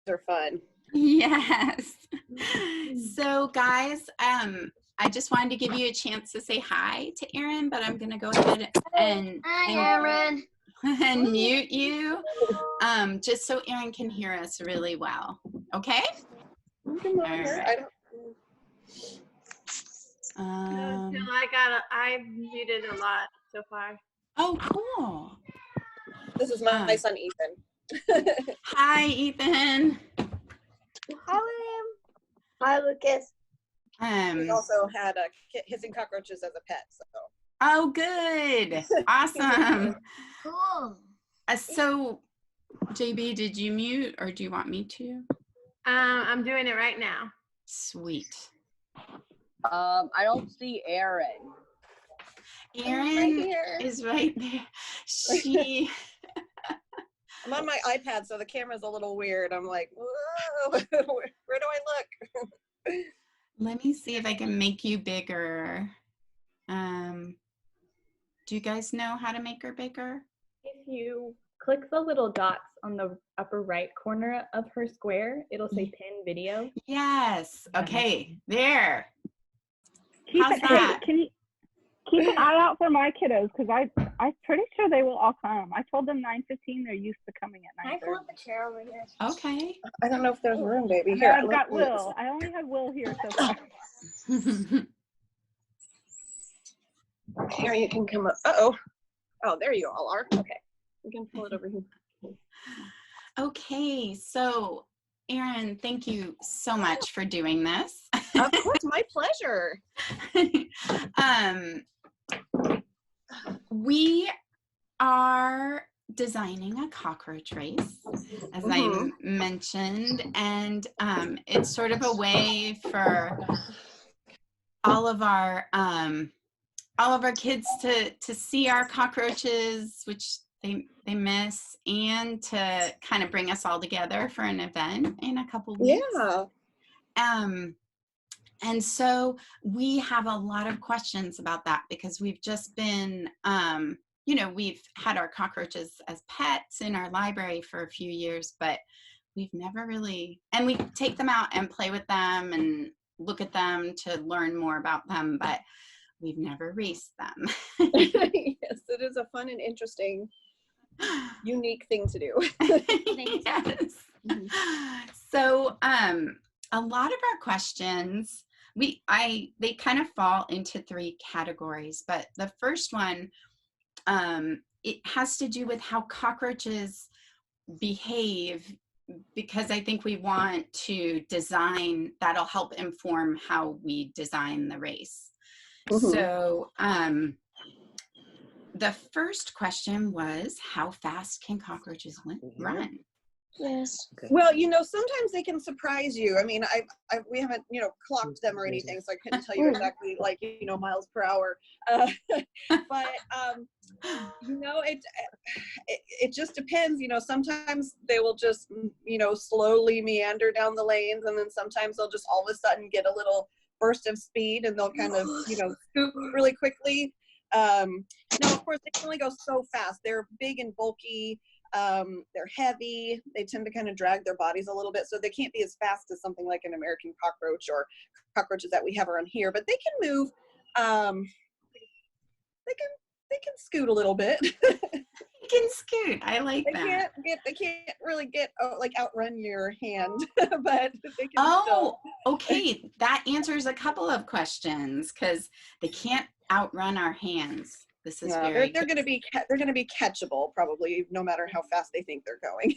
are fun. Yes. So guys, I just wanted to give you a chance to say hi to Erin, but I'm going to go ahead and mute you, just so Erin can hear us really well. Okay? All right. I've muted a lot so far. Oh, cool. This is my son, Ethan. Hi, Ethan. Hi, William. Hi, Lucas. He's also had hissing cockroaches as a pet. So. Oh, good. Awesome. Cool. So, JB, did you mute or do you want me to? I'm doing it right now. Sweet. I don't see Erin. Erin is right there. She. I'm on my iPad, so the camera's a little weird. I'm like, whoa, where do I look? Let me see if I can make you bigger. Do you guys know how to make her bigger? If you click the little dots on the upper right corner of her square, it'll say pin video. Yes. Okay. There. How's that? Can you keep an eye out for my kiddos, because I'm pretty sure they will all come. I told them 9:15. They're used to coming at 9:30. I flip a chair over here. Okay. I don't know if there's room, baby. Here, I've got Will. I only had Will here so far. Here, you can come up. Uh-oh. Oh, there you all are. Okay. We can pull it over here. Okay. So, Erin, thank you so much for doing this. Of course, my pleasure. We are designing a cockroach race, as I mentioned, and it's sort of a way for all of our kids to see our cockroaches, which they miss, and to kind of bring us all together for an event in a couple weeks. Yeah. And so we have a lot of questions about that, because we've just been, we've had our cockroaches as pets in our library for a few years, but we've never really, and we take them out and play with them and look at them to learn more about them, but we've never raced them. Yes, it is a fun and interesting, unique thing to do. Yes. So a lot of our questions, they kind of fall into three categories, but the first one, it has to do with how cockroaches behave, because I think we want to design, that'll help inform how we design the race. So the first question was, how fast can cockroaches run? Yes. Well, sometimes they can surprise you. I mean, we haven't, clocked them or anything, so I couldn't tell you exactly, miles per hour. But it just depends. Sometimes they will just, slowly meander down the lanes, and then sometimes they'll just all of a sudden get a little burst of speed, and they'll kind of, scoop really quickly. Of course, they can only go so fast. They're big and bulky. They're heavy. They tend to kind of drag their bodies a little bit, so they can't be as fast as something like an American cockroach or cockroaches that we have around here. But they can move. They can scoot a little bit. They can scoot. I like that. They can't really outrun your hand, but they can. Oh, okay. That answers a couple of questions, because they can't outrun our hands. This is they're going to be catchable, probably, no matter how fast they think they're going.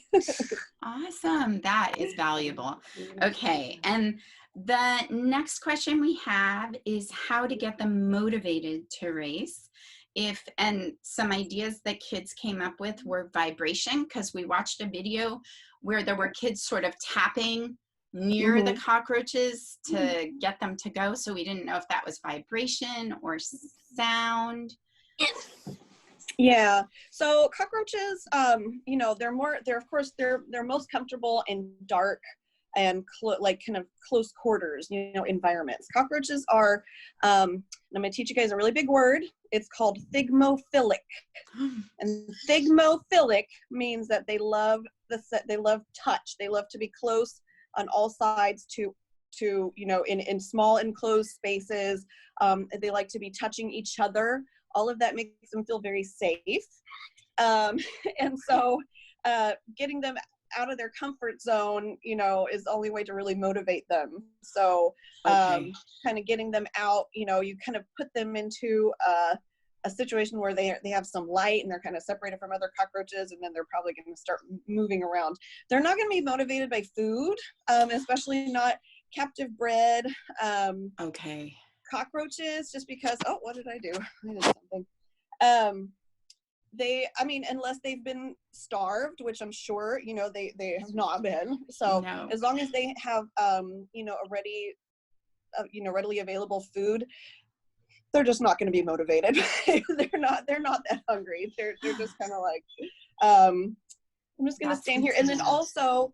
Awesome. That is valuable. Okay. And the next question we have is how to get them motivated to race. And some ideas that kids came up with were vibration, because we watched a video where there were kids sort of tapping near the cockroaches to get them to go. So we didn't know if that was vibration or sound. Yeah. So cockroaches, they're most comfortable in dark and kind of close quarters, environments. Cockroaches are, I'm going to teach you guys a really big word. It's called thigmophilic. And thigmophilic means that they love touch. They love to be close on all sides to in small enclosed spaces. They like to be touching each other. All of that makes them feel very safe. And so getting them out of their comfort zone, is the only way to really motivate them. So kind of getting them out, you kind of put them into a situation where they have some light and they're kind of separated from other cockroaches, and then they're probably going to start moving around. They're not going to be motivated by food, especially not captive bred cockroaches, just because, oh, what did I do? I did something. Unless they've been starved, which I'm sure, they have not been. So no. As long as they have, readily available food, they're just not going to be motivated. they're not that hungry. They're just kind of like, I'm just going to stand here. And then also,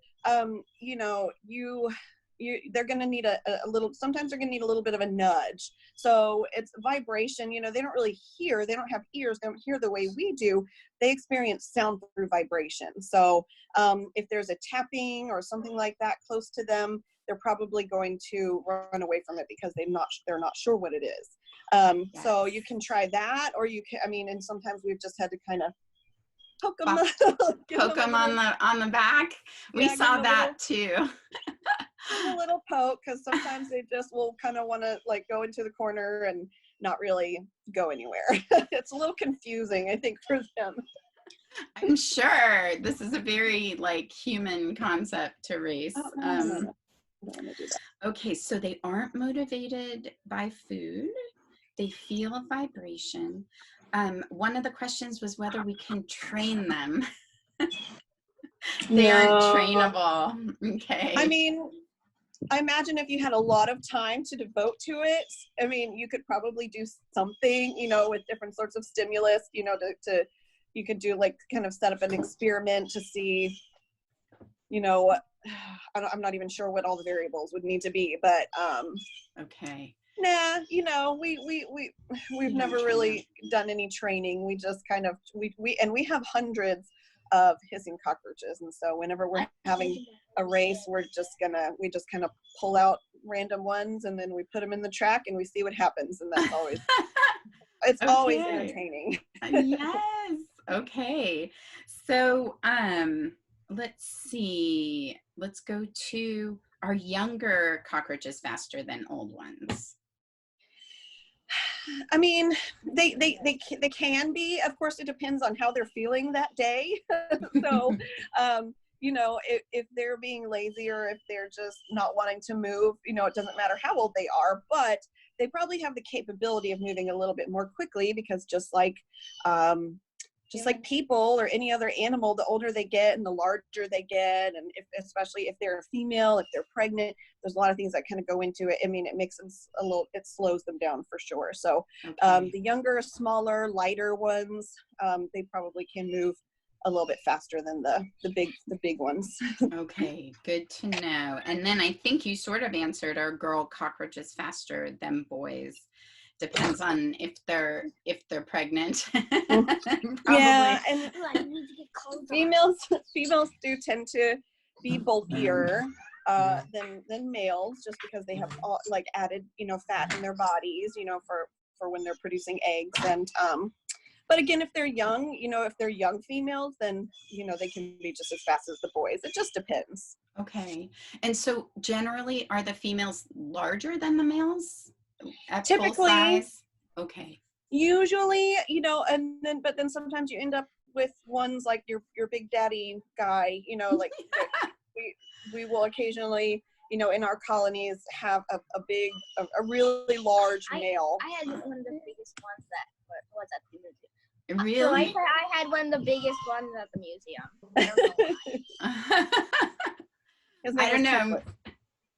they're going to need a little, sometimes they're going to need a little bit of a nudge. So it's vibration, they don't really hear, they don't have ears, they don't hear the way we do. They experience sound through vibration. So if there's a tapping or something like that close to them, they're probably going to run away from it because they're not sure what it is. Yes. So you can try that, or you can, and sometimes we've just had to kind of poke them on the back. We saw that too. A little poke, because sometimes they just will kind of want to like go into the corner and not really go anywhere. It's a little confusing, I think, for them. I'm sure this is a very human concept to race. Okay, so they aren't motivated by food. They feel a vibration. One of the questions was whether we can train them. They aren't trainable. Okay. I imagine if you had a lot of time to devote to it, you could probably do something, with different sorts of stimulus, you could do kind of set up an experiment to see, I'm not even sure what all the variables would need to be, but okay. Nah, we've never really done any training. We just kind of we have hundreds of hissing cockroaches, and so whenever we're having a race, we just kind of pull out random ones, and then we put them in the track and we see what happens, and that's always always entertaining. Yes. Okay. So let's see. Let's go to, are younger cockroaches faster than old ones? They can be. Of course, it depends on how they're feeling that day. So, if they're being lazy or if they're just not wanting to move, it doesn't matter how old they are, but they probably have the capability of moving a little bit more quickly, because just like people or any other animal, the older they get and the larger they get, and especially if they're a female, if they're pregnant, there's a lot of things that kind of go into it. It makes them it slows them down for sure. So the younger, smaller, lighter ones, they probably can move a little bit faster than the big ones. Okay, good to know. And then I think you sort of answered, are girl cockroaches faster than boys? Depends on if they're pregnant. Yeah, and females do tend to be bulkier than males, just because they have added fat in their bodies, for when they're producing eggs. And but again, if they're young, if they're young females, then they can be just as fast as the boys. It just depends. Okay. And so generally, are the females larger than the males? At typically full size? Okay. Usually, but then sometimes you end up with ones like your big daddy guy, we will occasionally, in our colonies have a really large male. I had one of the biggest ones that was at the museum. Really? So I had one of the biggest ones at the museum. I don't know.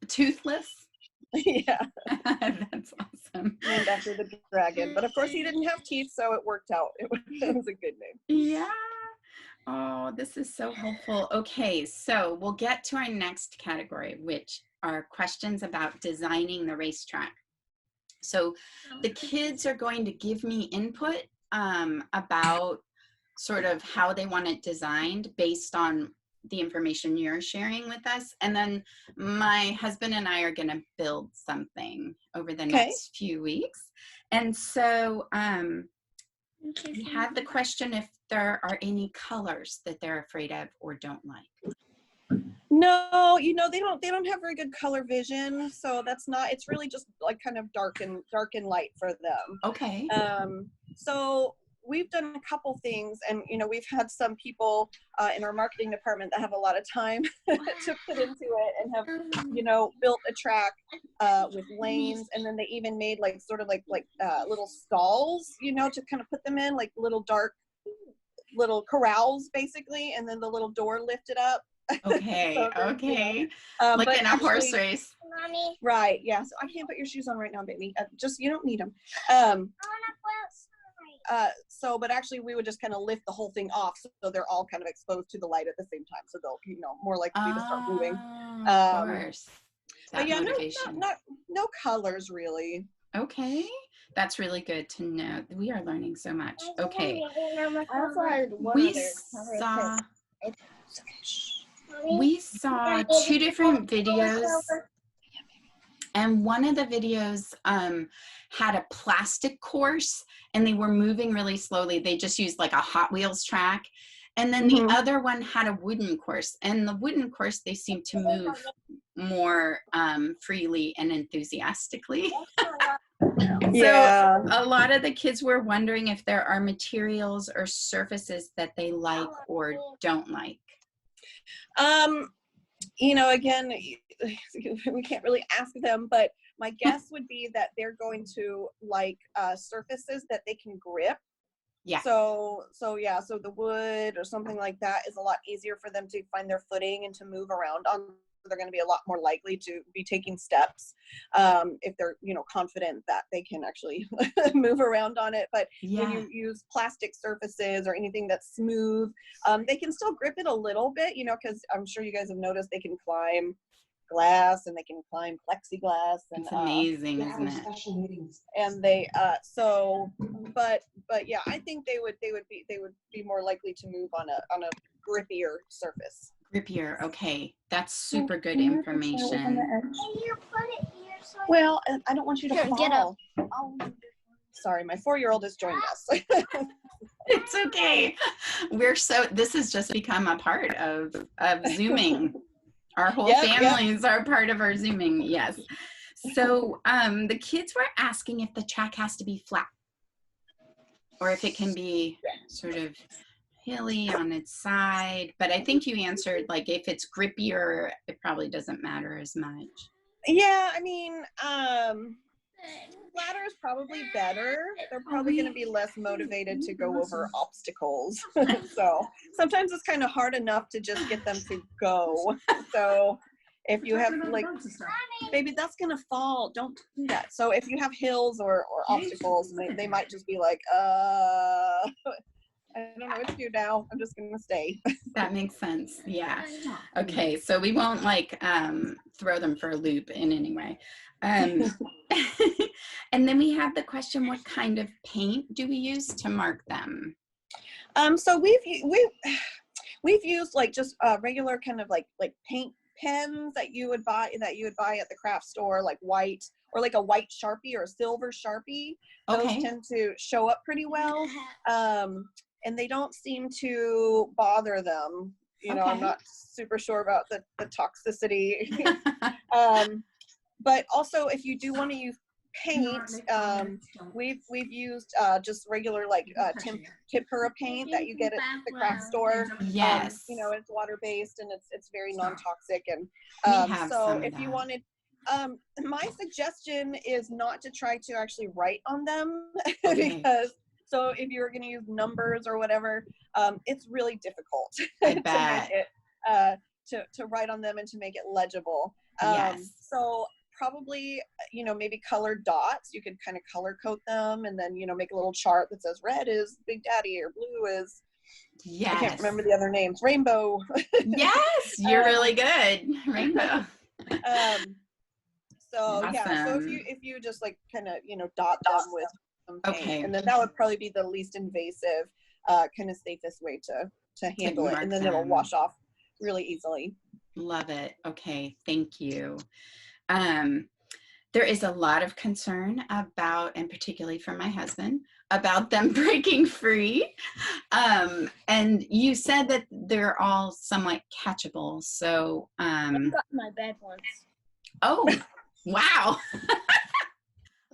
Toothless? Yeah. That's awesome. Named after the dragon. But of course he didn't have teeth, so it worked out. It was a good name. Yeah. Oh, this is so helpful. Okay, so we'll get to our next category, which are questions about designing the racetrack. So the kids are going to give me input about sort of how they want it designed based on the information you're sharing with us. And then my husband and I are going to build something over the next few weeks. And so we had the question if there are any colors that they're afraid of or don't like. No, they don't have very good color vision, so that's not, it's really just like kind of dark and light for them. Okay. So we've done a couple things, and we've had some people in our marketing department that have a lot of time to put into it, and have built a track with lanes, and then they even made like sort of like little stalls, to kind of put them in, like little dark little corrals basically, and then the little door lifted up. Okay. So okay. Like in a horse race. Mommy, Right. Yeah. So I can't put your shoes on right now, baby. You don't need them. I want to play outside. But actually we would just kind of lift the whole thing off, so they're all kind of exposed to the light at the same time. So they'll, more likely to start moving. Of course. But yeah, no colors really. Okay. That's really good to know. We are learning so much. Okay. We saw 2 different videos, and one of the videos had a plastic course, and they were moving really slowly. They just used like a Hot Wheels track. And then the other one had a wooden course, and the wooden course, they seemed to move more freely and enthusiastically. Yeah. So a lot of the kids were wondering if there are materials or surfaces that they like or don't like. Again, we can't really ask them, but my guess would be that they're going to like surfaces that they can grip. Yeah. So the wood or something like that is a lot easier for them to find their footing and to move around on. They're going to be a lot more likely to be taking steps if they're, confident that they can actually move around on it. But when you use plastic surfaces or anything that's smooth, they can still grip it a little bit, because I'm sure you guys have noticed they can climb glass and they can climb plexiglass. And it's amazing, isn't it? Special meetings. And they but yeah, I think they would be more likely to move on a grippier surface. Grippier. Okay, that's super good information. Well, I don't want you to fall. Get up. Sorry, my 4-year-old has joined us. It's okay. This has just become a part of Zooming. Our whole families are part of our Zooming. Yes. So the kids were asking if the track has to be flat or if it can be sort of hilly on its side, but I think you answered like if it's grippier, it probably doesn't matter as much. Yeah, I mean, flatter is probably better. They're probably going to be less motivated to go over obstacles. So sometimes it's kind of hard enough to just get them to go. So if you have like, baby, that's going to fall. Don't do that. So if you have hills or obstacles, they might just be like, I don't know what to do now. I'm just going to stay. That makes sense. Yeah. Okay. So we won't like throw them for a loop in any way. And then we have the question, what kind of paint do we use to mark them? So we've used like just regular kind of like paint pens that you would buy at the craft store, like white or like a white Sharpie or a silver Sharpie. Those tend to show up pretty well. And they don't seem to bother them. I'm not super sure about the toxicity. But also, if you do want to use paint, we've used just regular like tempera paint that you get at the craft store. Yes. It's water based and it's very non-toxic. And so if you wanted, my suggestion is not to try to actually write on them because. So if you're going to use numbers or whatever, it's really difficult I bet. to write on them and to make it legible. Yes. So probably, maybe colored dots. You could kind of color code them and then, make a little chart that says red is Big Daddy or blue is, yes. I can't remember the other names, rainbow. Yes, you're really good. Rainbow. So yeah, so Awesome. if you just like kind of dot them with some paint, Okay. and then that would probably be the least invasive, kind of safest way to handle it, mark and then it'll them. wash off really easily. Love it. Okay, thank you. There is a lot of concern about, and particularly from my husband, about them breaking free. And you said that they're all somewhat catchable. So, I got my bed once. oh, wow.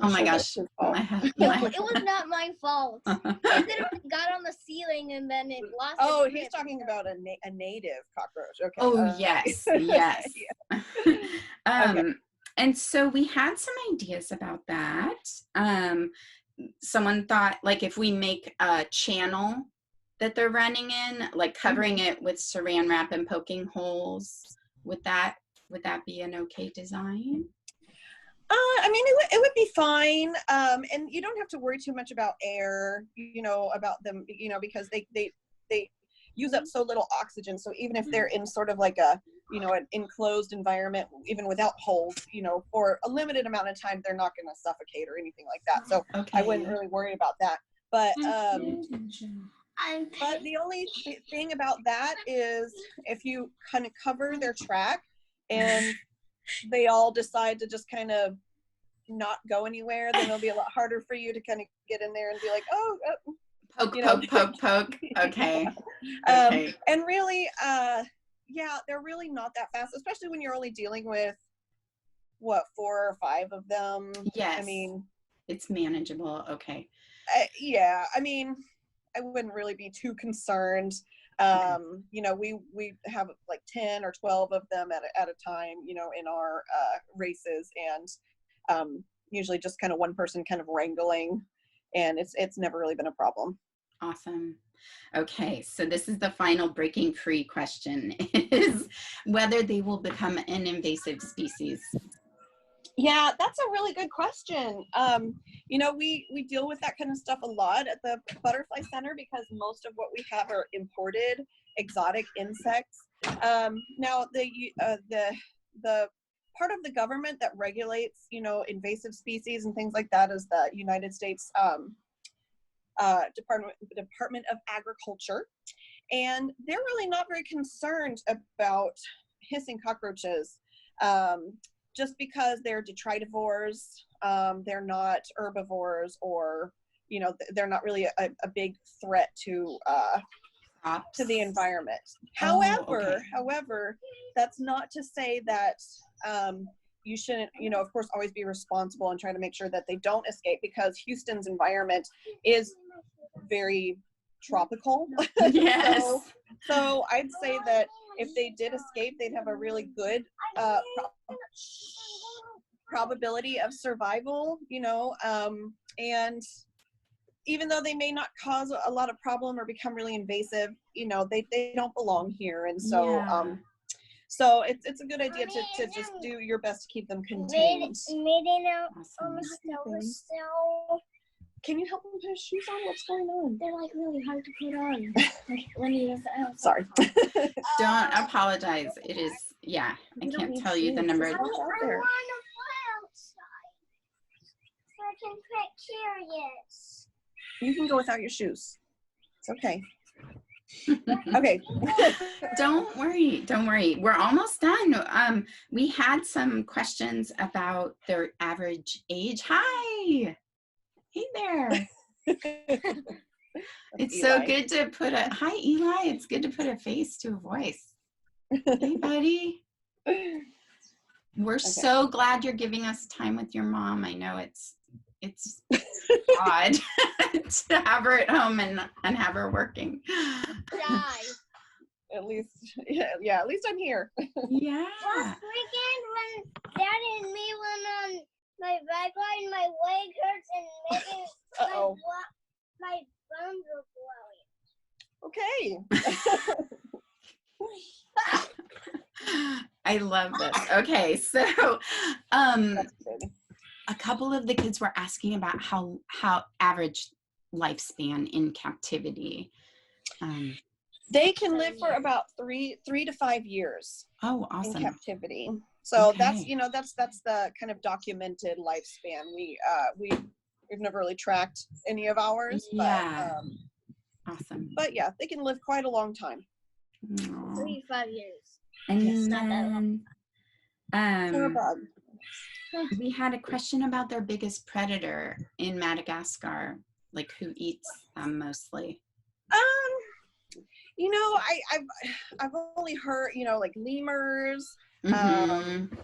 Oh my Sure, gosh. that's his fault. It was not my fault. It literally got on the ceiling and then it lost. Oh, its he's grip. talking about a native cockroach. Okay. Oh, yes, yes. Yeah. Okay. And so we had some ideas about that. Someone thought, like, if we make a channel that they're running in, like covering it with saran wrap and poking holes, would that be an okay design? I mean, it would be fine. And you don't have to worry too much about air, about them, because they use up so little oxygen. So even if they're in sort of like an enclosed environment, even without holes, for a limited amount of time, they're not going to suffocate or anything like that. So Okay. I wouldn't really worry about that. But the only thing about that is if you kind of cover their track and they all decide to just kind of not go anywhere, then it'll be a lot harder for you to kind of get in there and be like, Poke. Okay. Yeah. Okay. And really, they're really not that fast, especially when you're only dealing with 4 or 5 of them. Yes. I mean, it's manageable. Okay. Yeah. I mean, I wouldn't really be too concerned. We have like 10 or 12 of them at a time, in our races, and usually just kind of one person kind of wrangling, and it's never really been a problem. Awesome. Okay, so this is the final breaking free question, is whether they will become an invasive species. Yeah, that's a really good question. We deal with that kind of stuff a lot at the Butterfly Center because most of what we have are imported exotic insects. Now the part of the government that regulates, invasive species and things like that is the United States Department of Agriculture, and they're really not very concerned about hissing cockroaches. Just because they're detritivores, they're not herbivores, or they're not really a big threat to the environment. However, that's not to say that you shouldn't, of course, always be responsible and try to make sure that they don't escape, because Houston's environment is very tropical. Yes. So I'd say that if they did escape, they'd have a really good probability of survival, and even though they may not cause a lot of problem or become really invasive, they don't belong here. And so, so it's a good idea to just do your best to keep them contained. Awesome. Can you help them put his shoes on? What's going on? They're like really hard to put on. When he does that. Sorry. Don't apologize. It is, I can't tell you the number. I want to fly outside. So I can get curious. You can go without your shoes. It's okay. Okay. Don't worry. We're almost done. We had some questions about their average age. Hi. Hey there. It's so good to put hi Eli. It's good to put a face to a voice. Hey buddy. We're so glad you're giving us time with your mom. I know it's odd to have her at home and have her working. At least, at least I'm here. Yeah. Last weekend when Dad and me went on my back line, my leg hurts and maybe my bones are blowing. Okay. I love this. Okay, so a couple of the kids were asking about how average lifespan in captivity. They can live for about 3 to 5 years. Oh, awesome. In captivity. So Okay. that's, that's the kind of documented lifespan. We've never really tracked any of ours, Yeah. Awesome. but yeah, they can live quite a long time. Aw. 35 years. And Yes, not that then, For a bug. we had a question about their biggest predator in Madagascar, like who eats them mostly. I've only heard, like lemurs. Mhm.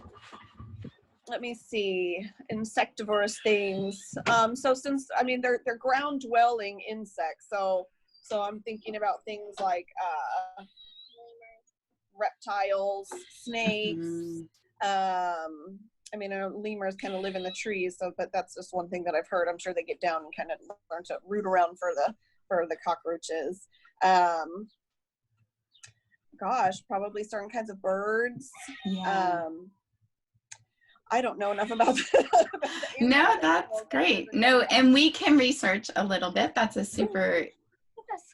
Let me see, insectivorous things. So since they're ground dwelling insects, so I'm thinking about things like reptiles, snakes. Mhm. I know lemurs kind of live in the trees, but that's just one thing that I've heard. I'm sure they get down and kind of learn to root around for the cockroaches. Probably certain kinds of birds. Yeah. I don't know enough about No, that's great. No, and we can research a little bit. That's a super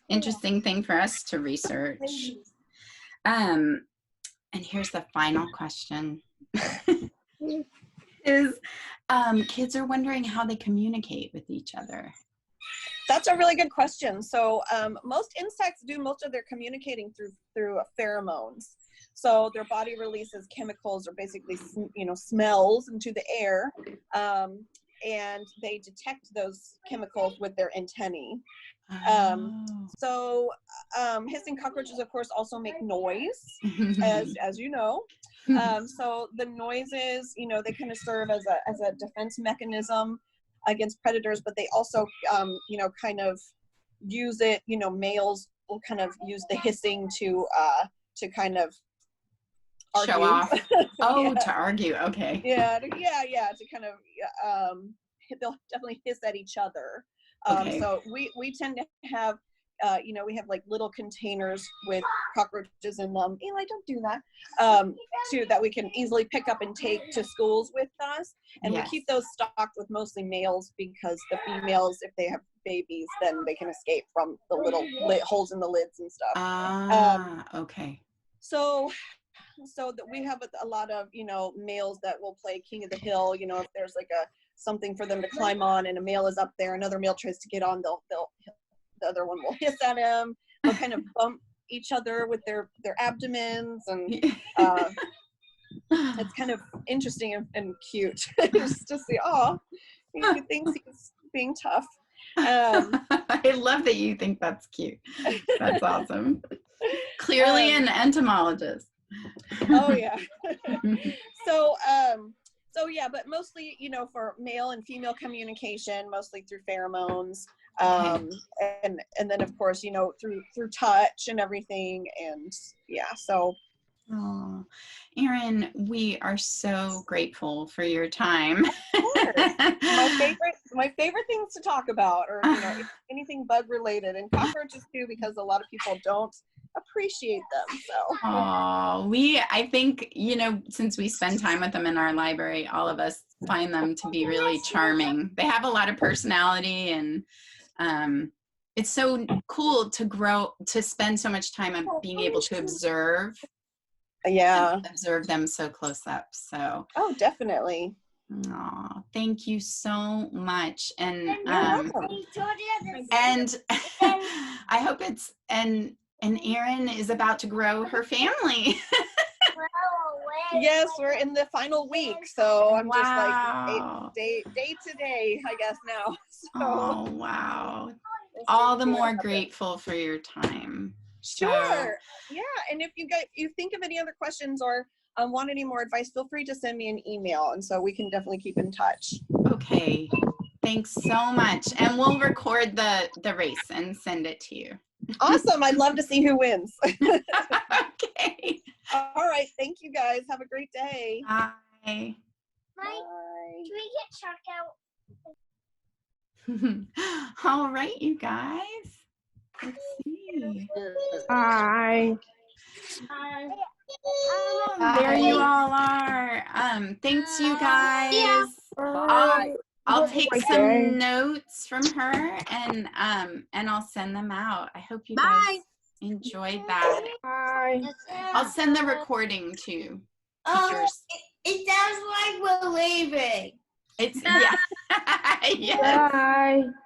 interesting thing for us to research. And here's the final question. Is kids are wondering how they communicate with each other. That's a really good question. So most insects do most of their communicating through pheromones. So their body releases chemicals, or basically smells, into the air, and they detect those chemicals with their antennae. So hissing cockroaches, of course, also make noise, as you know. So the noises, they kind of serve as a defense mechanism against predators, but they also, kind of use it. Males will kind of use the hissing to kind of argue. Show off. Oh, Yeah. to argue. Okay. Yeah, to kind of they'll definitely hiss at each other. Okay. So we tend to have we have like little containers with cockroaches in them. Eli, don't do that. That we can easily pick up and take to schools with us, and Yes. we keep those stocked with mostly males, because the females, if they have babies, then they can escape from the little holes in the lids and stuff. Okay. So that we have a lot of males that will play king of the hill. If there's like something for them to climb on and a male is up there, another male tries to get on, the other one will hiss at him. They'll kind of bump each other with their abdomens, and it's kind of interesting and cute just to see. He thinks he's being tough. I love that you think that's cute. That's awesome. Clearly an entomologist. Oh yeah. So yeah, but mostly, for male and female communication, mostly through pheromones, and then of course, through touch and everything, and yeah. So. Oh, Erin, we are so grateful for your time. Of course. My favorite things to talk about, or anything bug related, and cockroaches too, because a lot of people don't appreciate them. So. I think, since we spend time with them in our library, all of us find them to be really charming. They have a lot of personality, and it's so cool to spend so much time being able to observe. Yeah. Observe them so close up. So. Oh, definitely. Oh, thank you so much. And And I hope and Erin is about to grow her family. Yes, we're in the final week, so I'm just Wow. day to day, I guess now. So. Oh, wow. All the more grateful for your time. Sure. Yeah, and if you think of any other questions or want any more advice, feel free to send me an email, and so we can definitely keep in touch. Okay. Thanks so much. And we'll record the race and send it to you. Awesome. I'd love to see who wins. Okay. All right. Thank you guys. Have a great day. Bye. Mike, Bye. can we get checked out? All right, you guys. Let's see. Hi. There you all are. Thanks, you guys. I'll take some notes from her and I'll send them out. I hope you guys enjoyed that. Bye. I'll send the recording to teachers. It sounds like we're leaving. It's yeah. Yes. Bye.